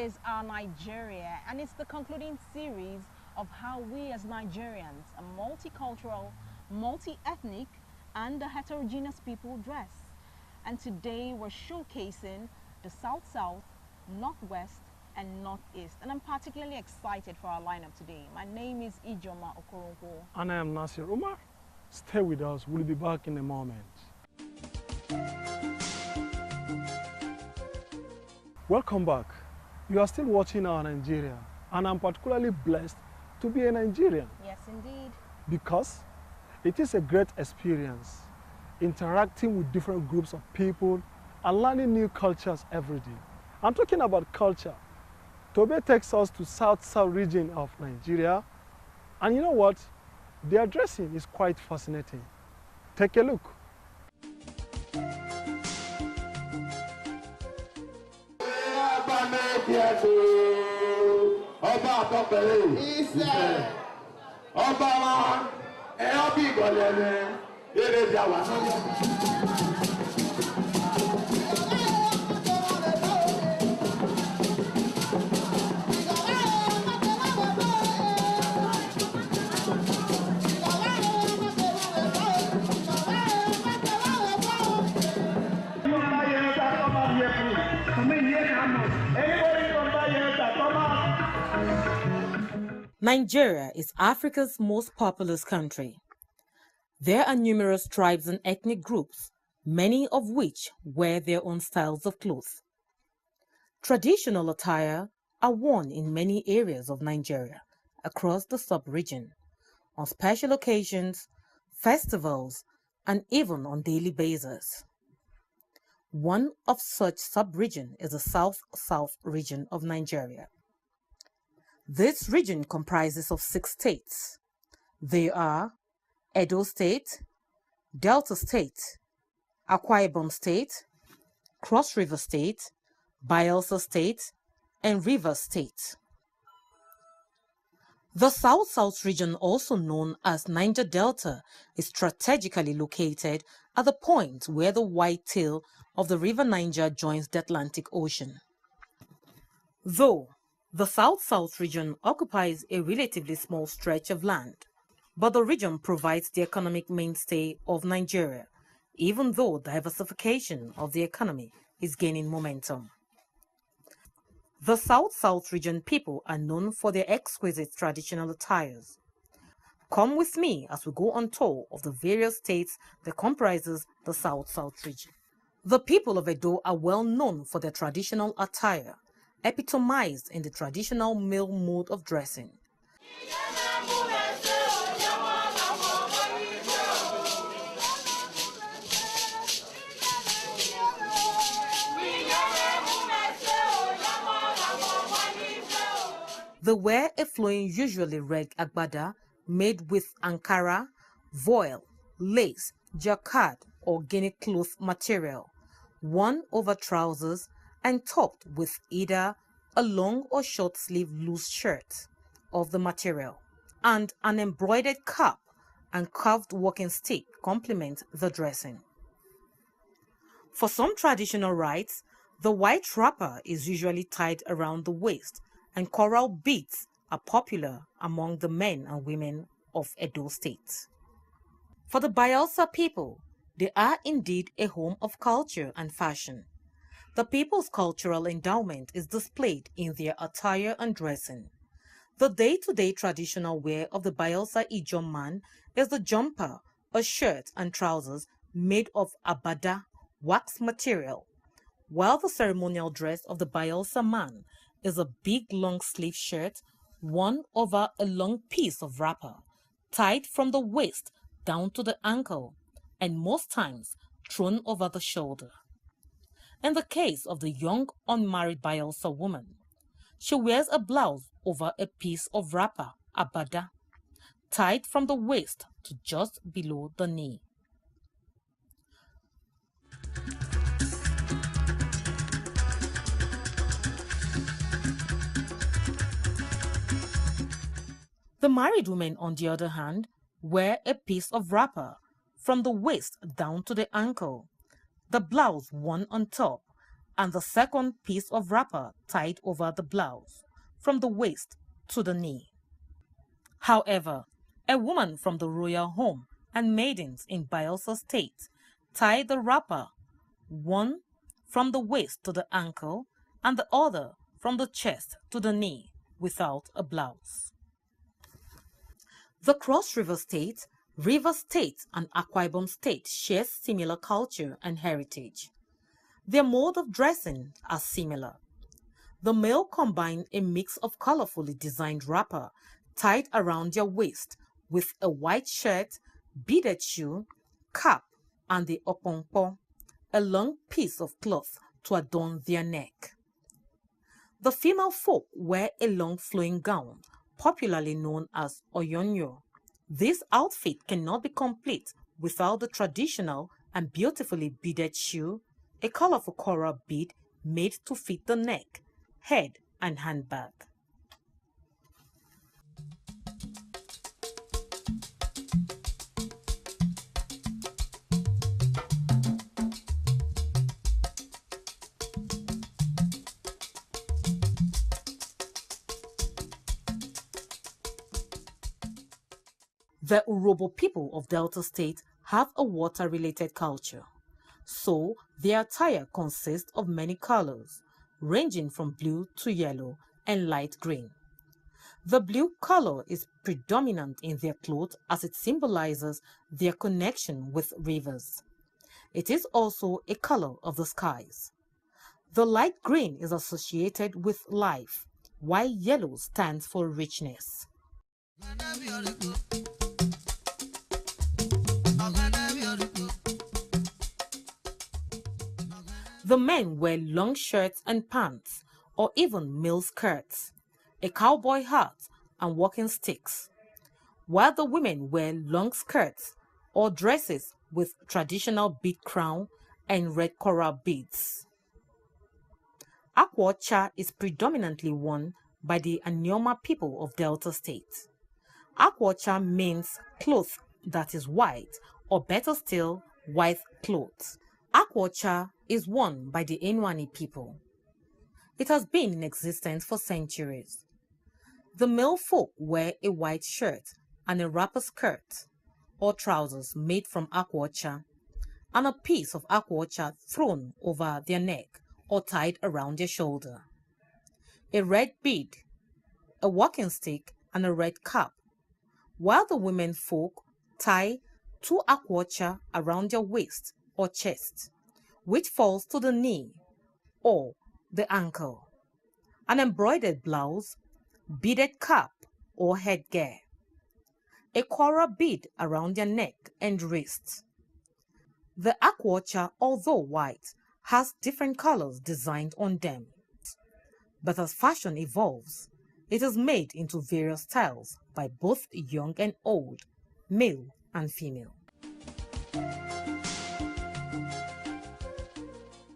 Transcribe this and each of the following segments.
is Our Nigeria, and it's the concluding series of how we as Nigerians, a multicultural, multi-ethnic, and a heterogeneous people dress. And today we're showcasing the South-South, Northwest, and Northeast. And I'm particularly excited for our lineup today. My name is Ijeoma Okoronko. And I am Nasiru. Umar, stay with us. We'll be back in a moment. Welcome back. You are still watching Our Nigeria, and I'm particularly blessed to be a Nigerian. Yes, indeed. Because it is a great experience interacting with different groups of people and learning new cultures every day. I'm talking about culture. Tobe takes us to South-South region of Nigeria, and you know what? Their dressing is quite fascinating. Take a look. Nigeria is Africa's most populous country. There are numerous tribes and ethnic groups, many of which wear their own styles of clothes. Traditional attire are worn in many areas of Nigeria across the sub-region, on special occasions, festivals, and even on daily basis. One of such sub-region is the South-South region of Nigeria. This region comprises of 6 states. They are Edo State, Delta State, Akwa Ibom State, Cross River State, Bayelsa State, and Rivers State. The South-South region, also known as Niger Delta, is strategically located at the point where the white tail of the River Niger joins the Atlantic Ocean. Though the South-South region occupies a relatively small stretch of land, but the region provides the economic mainstay of Nigeria, even though diversification of the economy is gaining momentum. The South-South region people are known for their exquisite traditional attires. Come with me as we go on tour of the various states that comprises the South-South region. The people of Edo are well known for their traditional attire, epitomized in the traditional male mode of dressing. They wear a flowing, usually red agbada made with ankara, voile, lace, jacquard, or guinea cloth material, worn over trousers and topped with either a long or short sleeve loose shirt of the material, and an embroidered cap and carved walking stick complement the dressing. For some traditional rites, the white wrapper is usually tied around the waist, and coral beads are popular among the men and women of Edo State. For the Bayelsa people, they are indeed a home of culture and fashion. The people's cultural endowment is displayed in their attire and dressing. The day-to-day traditional wear of the Bayelsa Ijeoma man is the jumper, a shirt and trousers made of abada, wax material, while the ceremonial dress of the Bayelsa man is a big long sleeve shirt worn over a long piece of wrapper, tied from the waist down to the ankle, and most times thrown over the shoulder. In the case of the young unmarried Bayelsa woman, she wears a blouse over a piece of wrapper, abada, tied from the waist to just below the knee. The married women, on the other hand, wear a piece of wrapper from the waist down to the ankle, the blouse worn on top, and the second piece of wrapper tied over the blouse from the waist to the knee. However, a woman from the royal home and maidens in Bayelsa State tie the wrapper, one from the waist to the ankle and the other from the chest to the knee without a blouse. The Cross River State, Rivers State and Akwa Ibom State share similar culture and heritage. Their mode of dressing are similar. The male combine a mix of colorfully designed wrapper tied around their waist with a white shirt, beaded shoe, cap, and the Okoronko, a long piece of cloth to adorn their neck. The female folk wear a long flowing gown, popularly known as oyonyo. This outfit cannot be complete without the traditional and beautifully beaded shoe, a colorful coral bead made to fit the neck, head, and handbag. The Urobo people of Delta State have a water-related culture, so their attire consists of many colors, ranging from blue to yellow and light green. The blue color is predominant in their clothes as it symbolizes their connection with rivers. It is also a color of the skies. The light green is associated with life, while yellow stands for richness. The men wear long shirts and pants, or even male skirts, a cowboy hat, and walking sticks, while the women wear long skirts or dresses with traditional bead crown and red coral beads. Akwacha is predominantly worn by the Ijeoma people of Delta State. Akwacha means cloth that is white, or better still, white clothes. Akwacha is worn by the Enwani people. It has been in existence for centuries. The male folk wear a white shirt and a wrapper skirt or trousers made from akwacha and a piece of akwacha thrown over their neck or tied around their shoulder. A red bead, a walking stick, and a red cap, while the women folk tie two akwacha around their waist or chest, which falls to the knee or the ankle, an embroidered blouse, beaded cap or headgear, a coral bead around their neck and wrist. The akwacha, although white, has different colors designed on them. But as fashion evolves, it is made into various styles by both young and old, male and female.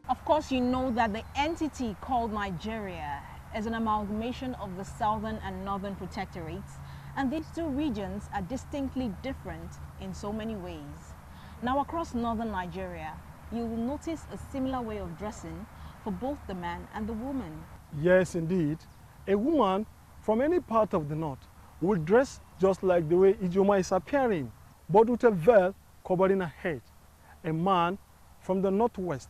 Of course, you know that the entity called Nigeria is an amalgamation of the southern and northern protectorates, and these two regions are distinctly different in so many ways. Now, across northern Nigeria, you will notice a similar way of dressing for both the man and the woman. Yes, indeed. A woman from any part of the north will dress just like the way Ijeoma is appearing, but with a veil covering her head. A man from the northwest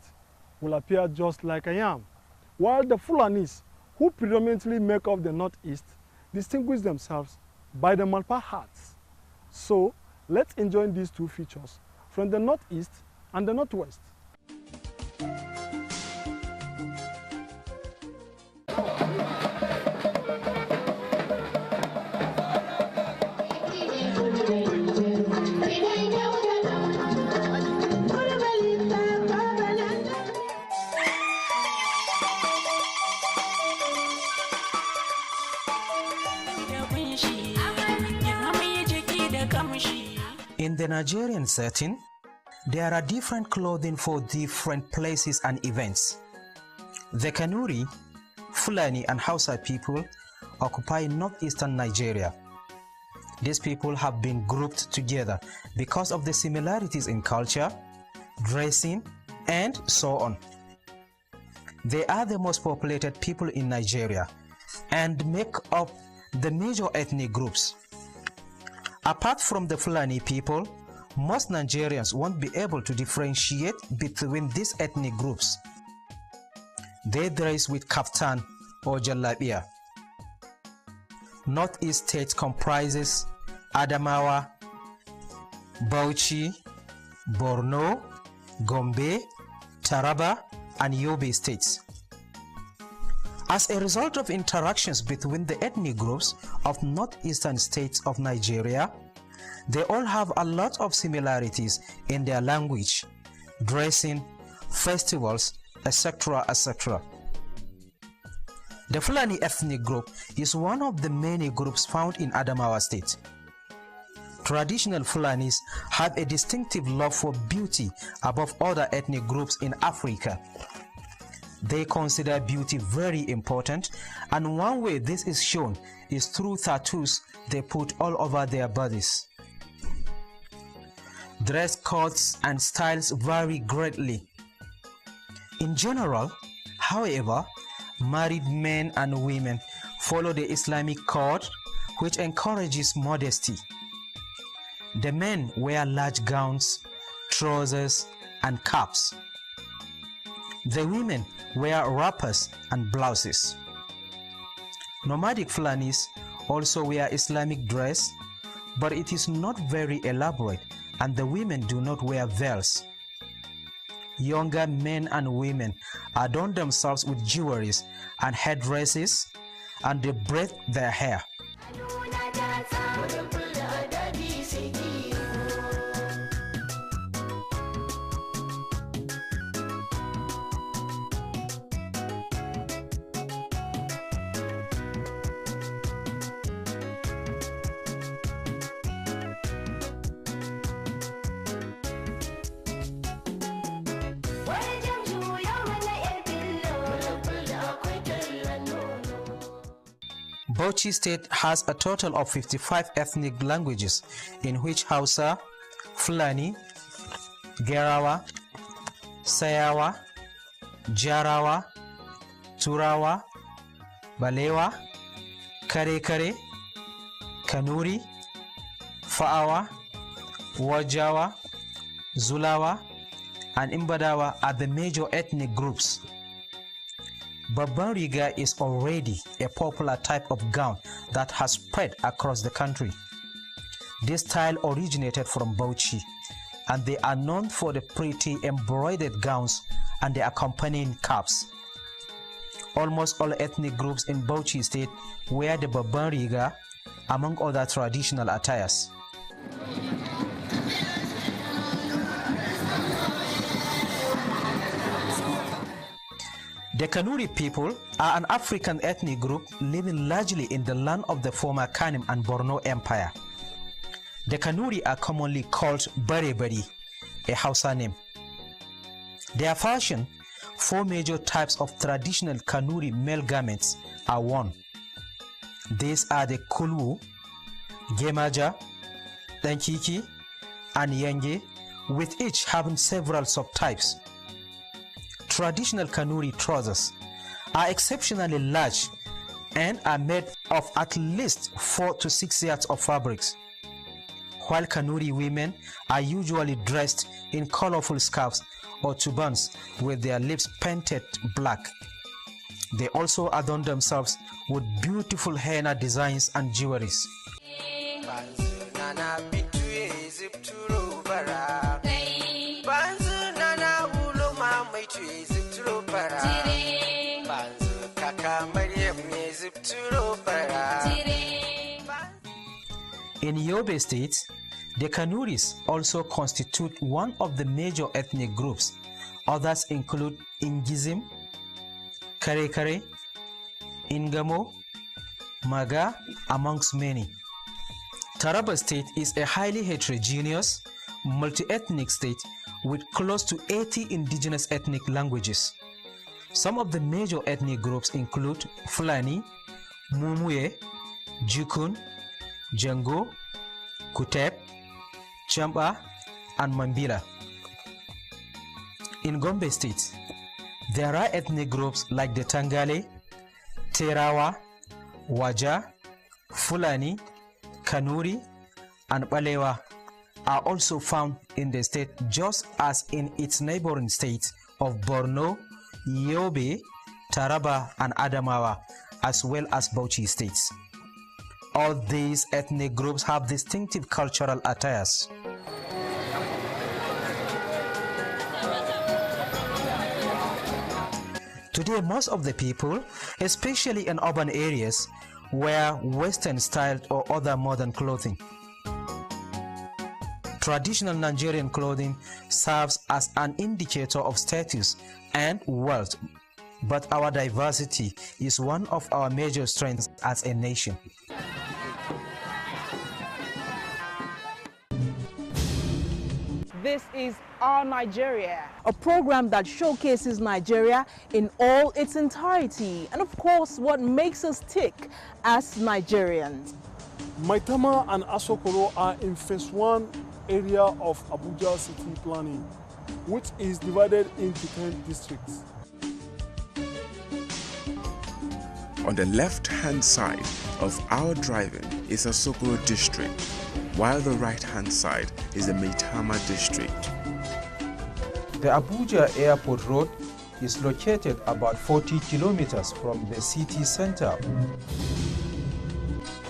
will appear just like I am, while the Fulanis, who predominantly make up the northeast, distinguish themselves by the Malpa hats. So let's enjoy these two features from the northeast and the northwest. In the Nigerian setting, there are different clothing for different places and events. The Kanuri, Fulani and Hausa people occupy northeastern Nigeria. These people have been grouped together because of the similarities in culture, dressing, and so on. They are the most populated people in Nigeria and make up the major ethnic groups. Apart from the Fulani people, most Nigerians won't be able to differentiate between these ethnic groups. They dress with kaftan or jalabiya. Northeast state comprises Adamawa, Bauchi, Borno, Gombe, Taraba, and Yobe states. As a result of interactions between the ethnic groups of northeastern states of Nigeria, they all have a lot of similarities in their language, dressing, festivals, etc., etc. The Fulani ethnic group is one of the many groups found in Adamawa state. Traditional Fulanis have a distinctive love for beauty above other ethnic groups in Africa. They consider beauty very important, and one way this is shown is through tattoos they put all over their bodies. Dress codes and styles vary greatly. In general, however, married men and women follow the Islamic code, which encourages modesty. The men wear large gowns, trousers, and caps. The women wear wrappers and blouses. Nomadic Fulanis also wear Islamic dress, but it is not very elaborate, and the women do not wear veils. Younger men and women adorn themselves with jewelries and headdresses, and they braid their hair. Bauchi state has a total of 55 ethnic languages, in which Hausa, Fulani, Gerawa, Sayawa, Jarawa, Turawa, Balewa, Kare-Kare, Kanuri, Fa'awa, Wajawa, Zulawa, and Imbadawa are the major ethnic groups. Babban Riga is already a popular type of gown that has spread across the country. This style originated from Bauchi, and they are known for the pretty embroidered gowns and the accompanying caps. Almost all ethnic groups in Bauchi state wear the Babban Riga, among other traditional attires. The Kanuri people are an African ethnic group living largely in the land of the former Kanem and Borno Empire. The Kanuri are commonly called Bare-Bari, a Hausa name. Their fashion, 4 major types of traditional Kanuri male garments are worn. These are the Kulwu, Gemaja, Dankiki, and Yenge, with each having several subtypes. Traditional Kanuri trousers are exceptionally large and are made of at least 4 to 6 yards of fabrics, while Kanuri women are usually dressed in colorful scarves or turbans with their lips painted black. They also adorn themselves with beautiful henna designs and jewelries. In Yobe State, the Kanuris also constitute one of the major ethnic groups. Others include Ingizim, Kare-Kare, Ingamo, Maga, amongst many. Taraba State is a highly heterogeneous, multi-ethnic state with close to 80 indigenous ethnic languages. Some of the major ethnic groups include Fulani, Mumuye, Jukun, Jango, Kutep, Chamba, and Mambila. In Gombe State, There are ethnic groups like the Tangale, Terawa, Waja, Fulani, Kanuri, and Balewa are also found in the state, just as in its neighboring states of Borno, Yobe, Taraba, and Adamawa, as well as Bauchi states. All these ethnic groups have distinctive cultural attires. Today, most of the people, especially in urban areas, wear Western styled or other modern clothing. Traditional Nigerian clothing serves as an indicator of status and wealth, but our diversity is one of our major strengths as a nation. This is Our Nigeria, a program that showcases Nigeria in all its entirety and of course what makes us tick as Nigerians. Maitama and Asokoro are in phase 1 area of Abuja city planning, which is divided into 10 districts. On the left-hand side of our driving is Asokoro district, while the right-hand side is the Maitama district. The Abuja Airport Road is located about 40 kilometers from the city center.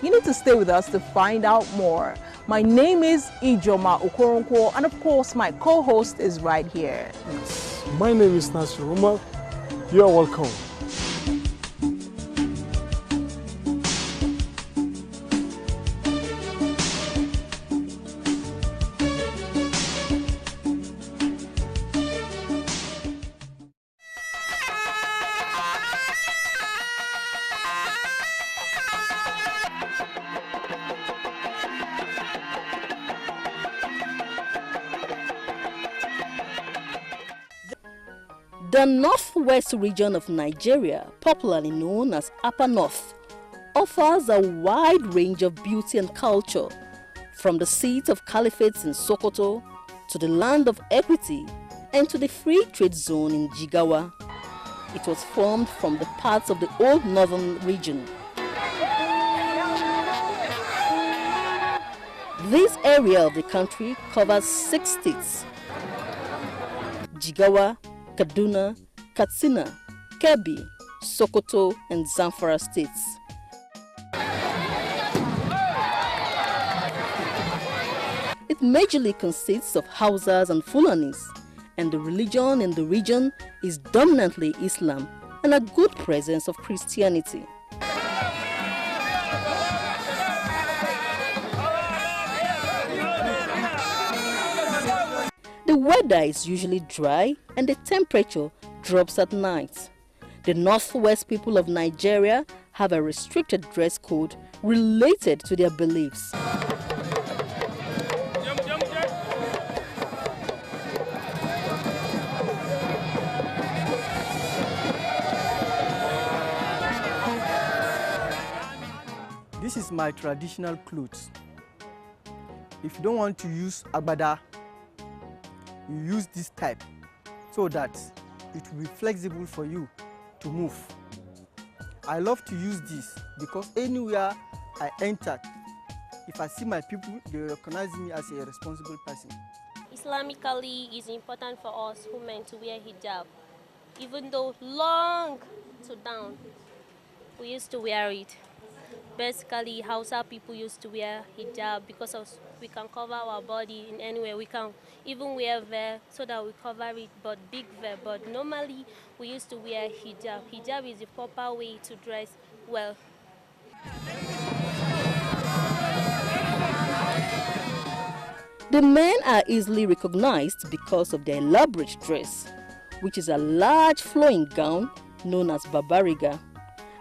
You need to stay with us to find out more. My name is Ijeoma Okoronko, and of course my co-host is right here. My name is Nasiru. Umar. You are welcome. The northwest region of Nigeria, popularly known as Upper North, offers a wide range of beauty and culture, from the seat of caliphates in Sokoto to the land of equity and to the free trade zone in Jigawa. It was formed from the parts of the old northern region. This area of the country covers 6 states: Jigawa, Kaduna, Katsina, Kebbi, Sokoto, and Zamfara states. It majorly consists of Hausas and Fulanis, and the religion in the region is dominantly Islam and a good presence of Christianity. The weather is usually dry and the temperature drops at night. The northwest people of Nigeria have a restricted dress code related to their beliefs. This is my traditional clothes. If you don't want to use agbada, you use this type so that it will be flexible for you to move. I love to use this because anywhere I enter, if I see my people, they recognize me as a responsible person. Islamically, it's important for us women to wear hijab. Even though long to down, we used to wear it. Basically, Hausa people used to wear hijab because we can cover our body in any way. We can even wear veil so that we cover it, but big veil. But normally, we used to wear hijab. Hijab is the proper way to dress well. The men are easily recognized because of their elaborate dress, which is a large flowing gown known as babariga,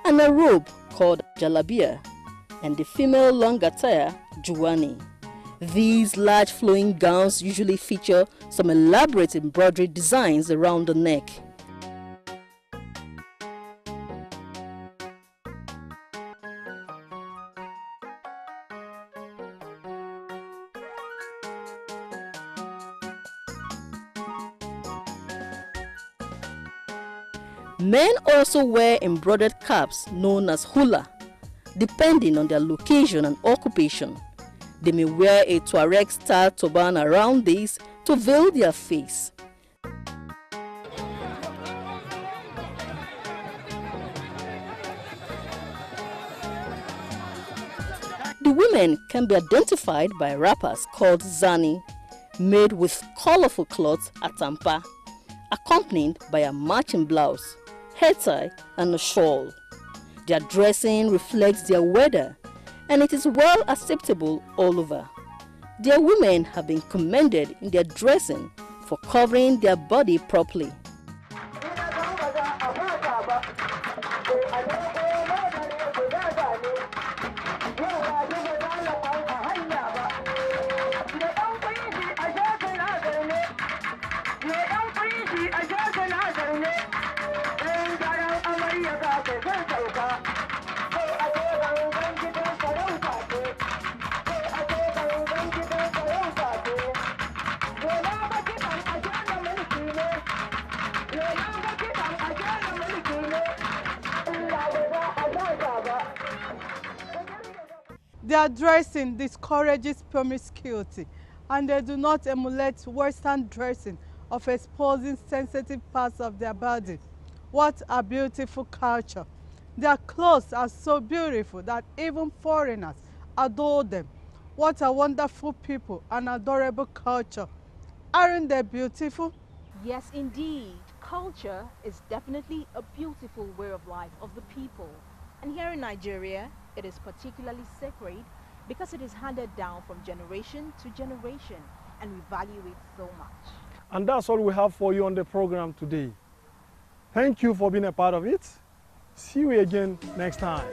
and a robe called jalabia, and the female long attire, juwani. These large flowing gowns usually feature some elaborate embroidery designs around the neck. Men also wear embroidered caps known as hula, depending on their location and occupation. They may wear a Tuareg-style turban around this to veil their face. The women can be identified by wrappers called zani, made with colorful cloths atampa, accompanied by a matching blouse, hair tie, and a shawl. Their dressing reflects their weather, and it is well acceptable all over. Their women have been commended in their dressing for covering their body properly. Their dressing discourages promiscuity, and they do not emulate Western dressing of exposing sensitive parts of their body. What a beautiful culture! Their clothes are so beautiful that even foreigners adore them. What a wonderful people and adorable culture. Aren't they beautiful? Yes, indeed. Culture is definitely a beautiful way of life of the people. And here in Nigeria, it is particularly sacred because it is handed down from generation to generation, and we value it so much. And that's all we have for you on the program today. Thank you for being a part of it. See you again next time.